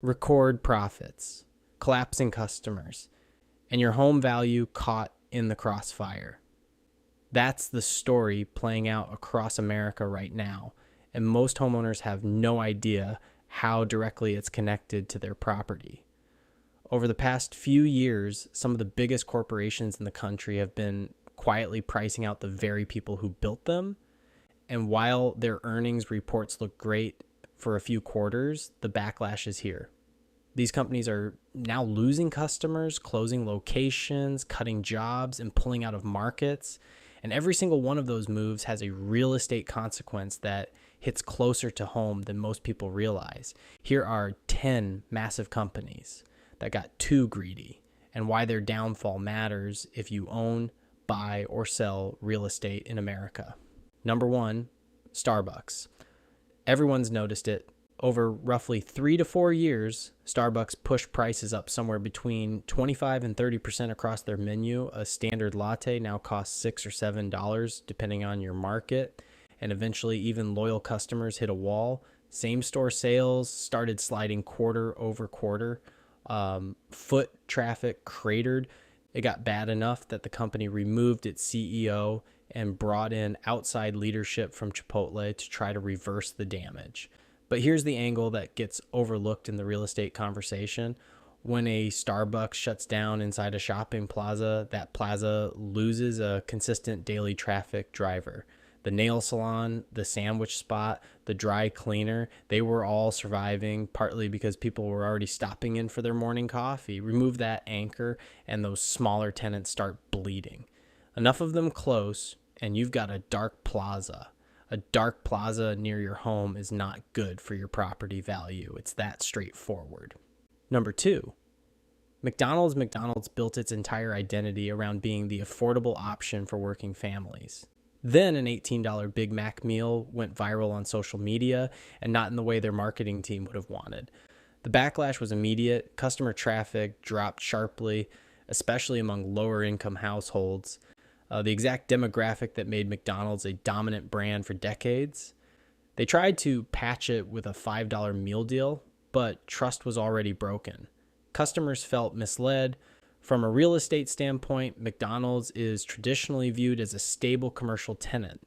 record profits, collapsing customers, and your home value caught in the crossfire. That's the story playing out across America right now, and most homeowners have no idea how directly it's connected to their property. Over the past few years, some of the biggest corporations in the country have been quietly pricing out the very people who built them. And while their earnings reports look great for a few quarters, the backlash is here. These companies are now losing customers, closing locations, cutting jobs, and pulling out of markets. And every single one of those moves has a real estate consequence that hits closer to home than most people realize. Here are 10 massive companies that got too greedy and why their downfall matters if you own, buy, or sell real estate in America. Number 1, Starbucks. Everyone's noticed it. Over roughly 3 to 4 years, Starbucks pushed prices up somewhere between 25 and 30% across their menu. A standard latte now costs $6 or $7, depending on your market. And eventually, even loyal customers hit a wall. Same-store sales started sliding quarter over quarter. Foot traffic cratered. It got bad enough that the company removed its CEO and brought in outside leadership from Chipotle to try to reverse the damage. But here's the angle that gets overlooked in the real estate conversation. When a Starbucks shuts down inside a shopping plaza, that plaza loses a consistent daily traffic driver. The nail salon, the sandwich spot, the dry cleaner, they were all surviving partly because people were already stopping in for their morning coffee. Remove that anchor and those smaller tenants start bleeding. Enough of them close and you've got a dark plaza. A dark plaza near your home is not good for your property value. It's that straightforward. Number 2, McDonald's built its entire identity around being the affordable option for working families. Then an $18 Big Mac meal went viral on social media and not in the way their marketing team would have wanted. The backlash was immediate. Customer traffic dropped sharply, especially among lower income households. The exact demographic that made McDonald's a dominant brand for decades. They tried to patch it with a $5 meal deal, but trust was already broken. Customers felt misled. From a real estate standpoint, McDonald's is traditionally viewed as a stable commercial tenant.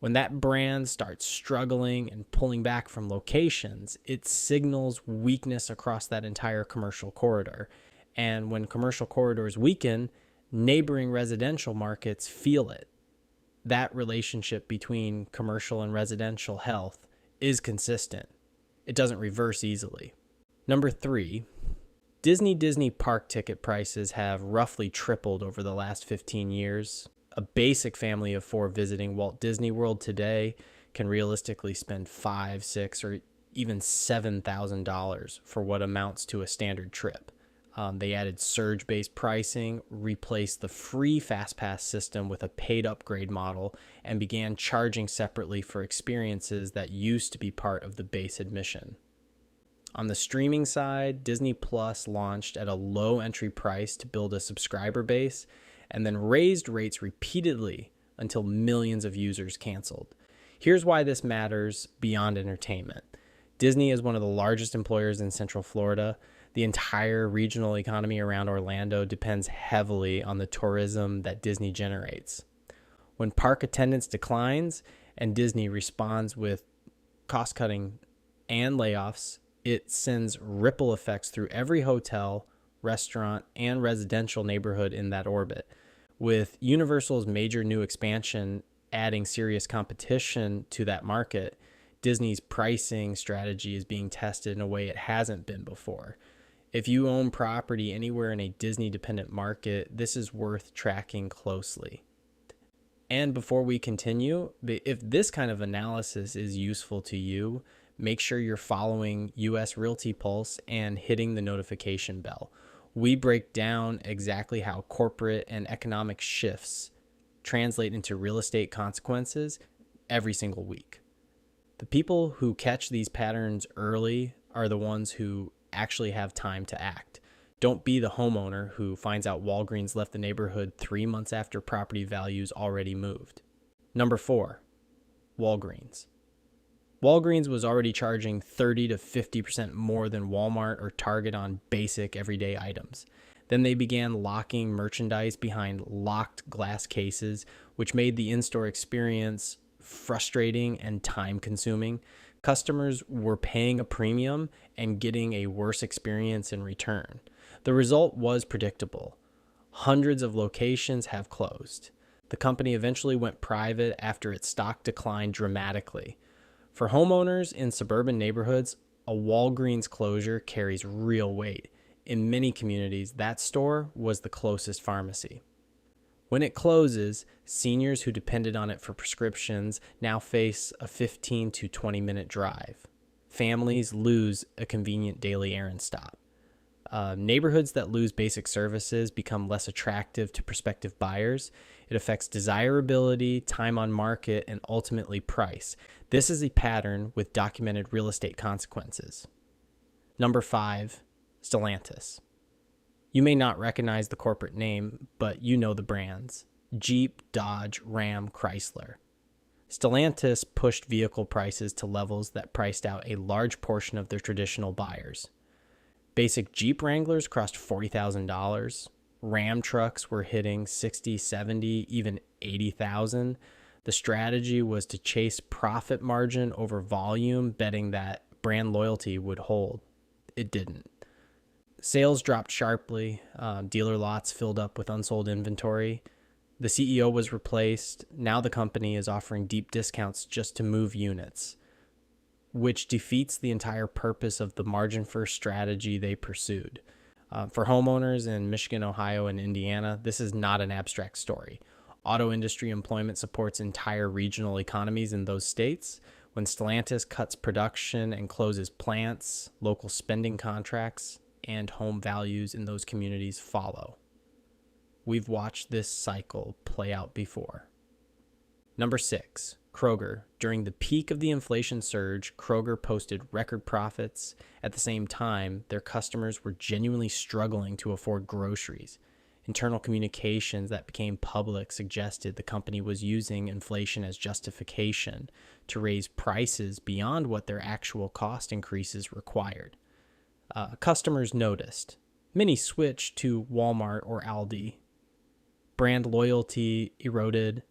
When that brand starts struggling and pulling back from locations, it signals weakness across that entire commercial corridor. And when commercial corridors weaken, neighboring residential markets feel it. That relationship between commercial and residential health is consistent. It doesn't reverse easily. Number 3, Disney park ticket prices have roughly tripled over the last 15 years. A basic family of 4 visiting Walt Disney World today can realistically spend $5,000, $6,000, or even $7,000 for what amounts to a standard trip. They added surge-based pricing, replaced the free FastPass system with a paid upgrade model, and began charging separately for experiences that used to be part of the base admission. On the streaming side, Disney Plus launched at a low entry price to build a subscriber base, and then raised rates repeatedly until millions of users canceled. Here's why this matters beyond entertainment. Disney is one of the largest employers in Central Florida. The entire regional economy around Orlando depends heavily on the tourism that Disney generates. When park attendance declines and Disney responds with cost-cutting and layoffs, it sends ripple effects through every hotel, restaurant, and residential neighborhood in that orbit. With Universal's major new expansion adding serious competition to that market, Disney's pricing strategy is being tested in a way it hasn't been before. If you own property anywhere in a Disney-dependent market, this is worth tracking closely. And before we continue, if this kind of analysis is useful to you, make sure you're following US Realty Pulse and hitting the notification bell. We break down exactly how corporate and economic shifts translate into real estate consequences every single week. The people who catch these patterns early are the ones who actually have time to act. Don't be the homeowner who finds out Walgreens left the neighborhood 3 months after property values already moved. Number 4, Walgreens. Walgreens was already charging 30 to 50% more than Walmart or Target on basic everyday items. Then they began locking merchandise behind locked glass cases, which made the in-store experience frustrating and time-consuming. Customers were paying a premium and getting a worse experience in return. The result was predictable. Hundreds of locations have closed. The company eventually went private after its stock declined dramatically. For homeowners in suburban neighborhoods, a Walgreens closure carries real weight. In many communities, that store was the closest pharmacy. When it closes, seniors who depended on it for prescriptions now face a 15 to 20-minute drive. Families lose a convenient daily errand stop. Neighborhoods that lose basic services become less attractive to prospective buyers. It affects desirability, time on market, and ultimately price. This is a pattern with documented real estate consequences. Number 5, Stellantis. You may not recognize the corporate name, but you know the brands: Jeep, Dodge, Ram, Chrysler. Stellantis pushed vehicle prices to levels that priced out a large portion of their traditional buyers. Basic Jeep Wranglers cost $40,000. Ram trucks were hitting 60, 70, even 80,000. The strategy was to chase profit margin over volume, betting that brand loyalty would hold. It didn't. Sales dropped sharply. Dealer lots filled up with unsold inventory. The CEO was replaced. Now the company is offering deep discounts just to move units, which defeats the entire purpose of the margin-first strategy they pursued. For homeowners in Michigan, Ohio, and Indiana, this is not an abstract story. Auto industry employment supports entire regional economies in those states. When Stellantis cuts production and closes plants, local spending contracts and home values in those communities follow. We've watched this cycle play out before. Number 6, Kroger. During the peak of the inflation surge, Kroger posted record profits. At the same time, their customers were genuinely struggling to afford groceries. Internal communications that became public suggested the company was using inflation as justification to raise prices beyond what their actual cost increases required. Customers noticed. Many switched to Walmart or Aldi. Brand loyalty eroded.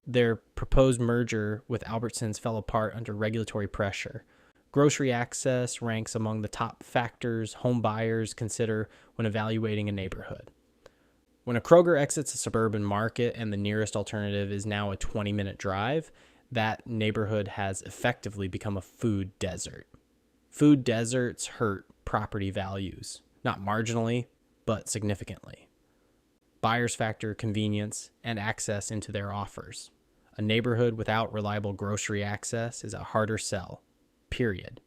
Their proposed merger with Albertsons fell apart under regulatory pressure. Grocery access ranks among the top factors home buyers consider when evaluating a neighborhood. When a Kroger exits a suburban market and the nearest alternative is now a 20-minute drive, that neighborhood has effectively become a food desert. Food deserts hurt property values, not marginally, but significantly. Buyers factor convenience and access into their offers. A neighborhood without reliable grocery access is a harder sell, period.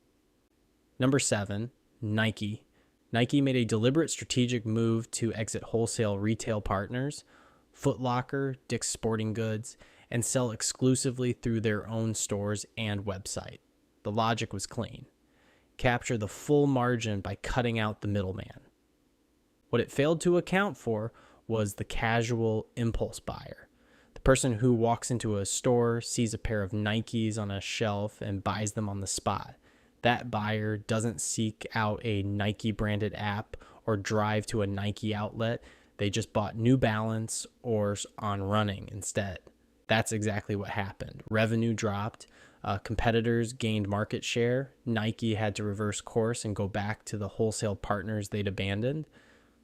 Number 7, Nike. Nike made a deliberate strategic move to exit wholesale retail partners, Foot Locker, Dick's Sporting Goods, and sell exclusively through their own stores and website. The logic was clean. Capture the full margin by cutting out the middleman. What it failed to account for was the casual impulse buyer. The person who walks into a store, sees a pair of Nikes on a shelf, and buys them on the spot. That buyer doesn't seek out a Nike branded app or drive to a Nike outlet. They just bought New Balance or on running instead. That's exactly what happened. Revenue dropped. Competitors gained market share. Nike had to reverse course and go back to the wholesale partners they'd abandoned.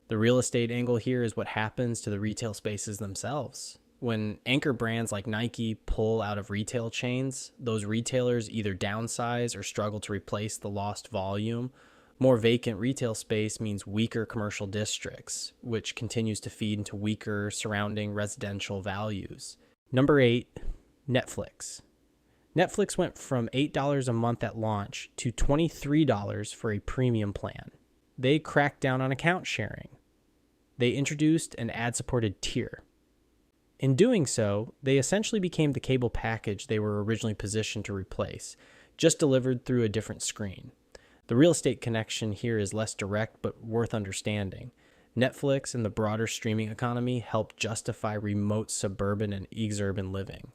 The real estate angle here is what happens to the retail spaces themselves. When anchor brands like Nike pull out of retail chains, those retailers either downsize or struggle to replace the lost volume. More vacant retail space means weaker commercial districts, which continues to feed into weaker surrounding residential values. Number 8, Netflix. Netflix went from $8 a month at launch to $23 for a premium plan. They cracked down on account sharing. They introduced an ad-supported tier. In doing so, they essentially became the cable package they were originally positioned to replace, just delivered through a different screen. The real estate connection here is less direct but worth understanding. Netflix and the broader streaming economy helped justify remote suburban and exurban living.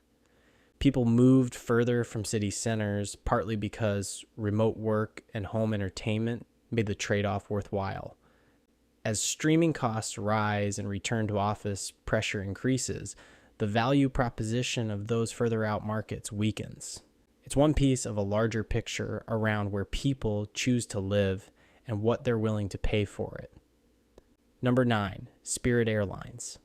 People moved further from city centers, partly because remote work and home entertainment made the trade-off worthwhile. As streaming costs rise and return to office pressure increases, the value proposition of those further out markets weakens. It's one piece of a larger picture around where people choose to live and what they're willing to pay for it. Number 9, Spirit Airlines.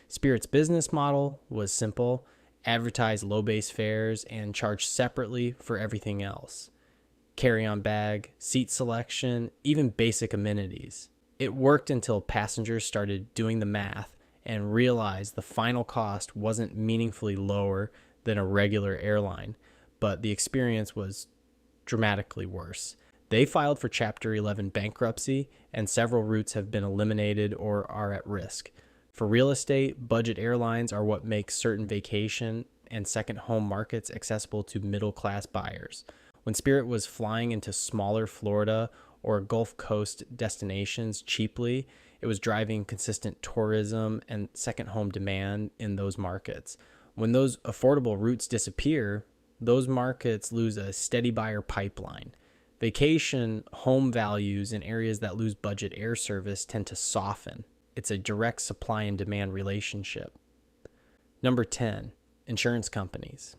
Spirit's business model was simple: advertise low base fares and charge separately for everything else. Carry-on bag, seat selection, even basic amenities. It worked until passengers started doing the math and realized the final cost wasn't meaningfully lower than a regular airline, but the experience was dramatically worse. They filed for Chapter 11 bankruptcy, and several routes have been eliminated or are at risk. For real estate, budget airlines are what makes certain vacation and second home markets accessible to middle-class buyers. When Spirit was flying into smaller Florida or Gulf Coast destinations cheaply, it was driving consistent tourism and second home demand in those markets. When those affordable routes disappear, those markets lose a steady buyer pipeline. Vacation home values in areas that lose budget air service tend to soften. It's a direct supply and demand relationship. Number 10, insurance companies.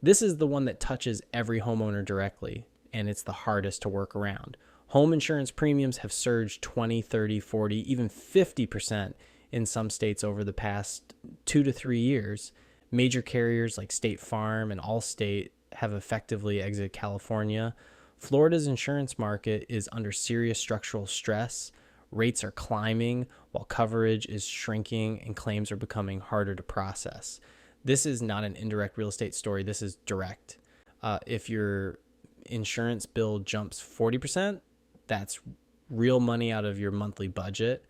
This is the one that touches every homeowner directly, and it's the hardest to work around. Home insurance premiums have surged 20, 30, 40, even 50% in some states over the past 2 to 3 years. Major carriers like State Farm and Allstate have effectively exited California. Florida's insurance market is under serious structural stress. Rates are climbing while coverage is shrinking and claims are becoming harder to process. This is not an indirect real estate story. This is direct. If your insurance bill jumps 40%, that's real money out of your monthly budget.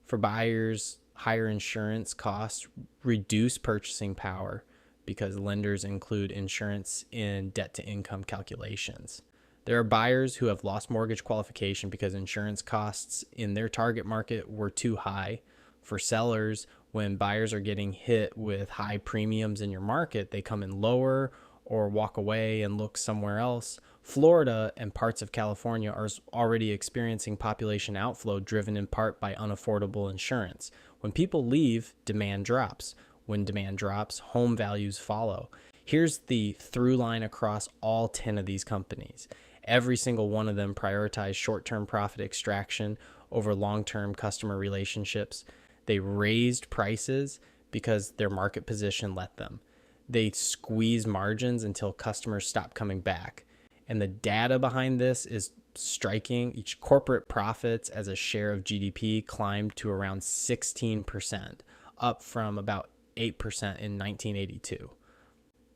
For buyers, higher insurance costs reduce purchasing power because lenders include insurance in debt-to-income calculations. There are buyers who have lost mortgage qualification because insurance costs in their target market were too high. For sellers, when buyers are getting hit with high premiums in your market, they come in lower or walk away and look somewhere else. Florida and parts of California are already experiencing population outflow driven in part by unaffordable insurance. When people leave, demand drops. When demand drops, home values follow. Here's the through line across all 10 of these companies. Every single one of them prioritized short-term profit extraction over long-term customer relationships. They raised prices because their market position let them. They squeeze margins until customers stop coming back. And the data behind this is striking. Each corporate profits as a share of GDP climbed to around 16%, up from about 8% in 1982.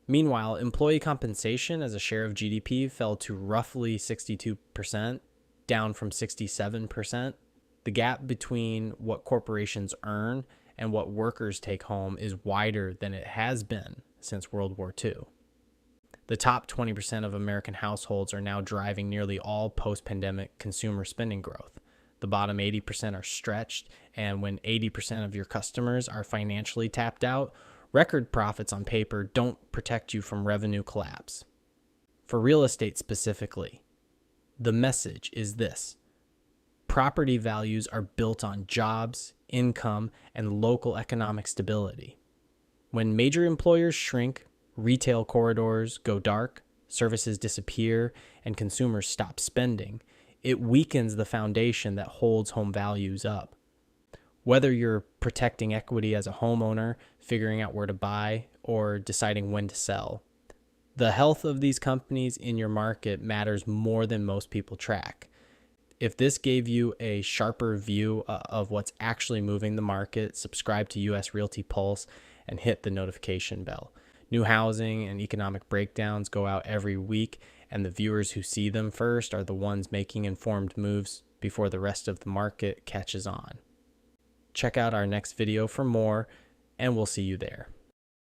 Meanwhile, employee compensation as a share of GDP fell to roughly 62%, down from 67%. The gap between what corporations earn and what workers take home is wider than it has been since World War II. The top 20% of American households are now driving nearly all post-pandemic consumer spending growth. The bottom 80% are stretched, and when 80% of your customers are financially tapped out, record profits on paper don't protect you from revenue collapse. For real estate specifically, the message is this: property values are built on jobs, income, and local economic stability. When major employers shrink, retail corridors go dark, services disappear, and consumers stop spending, it weakens the foundation that holds home values up. Whether you're protecting equity as a homeowner, figuring out where to buy, or deciding when to sell, the health of these companies in your market matters more than most people track. If this gave you a sharper view of what's actually moving the market, subscribe to US Realty Pulse and hit the notification bell. New housing and economic breakdowns go out every week, and the viewers who see them first are the ones making informed moves before the rest of the market catches on. Check out our next video for more, and we'll see you there.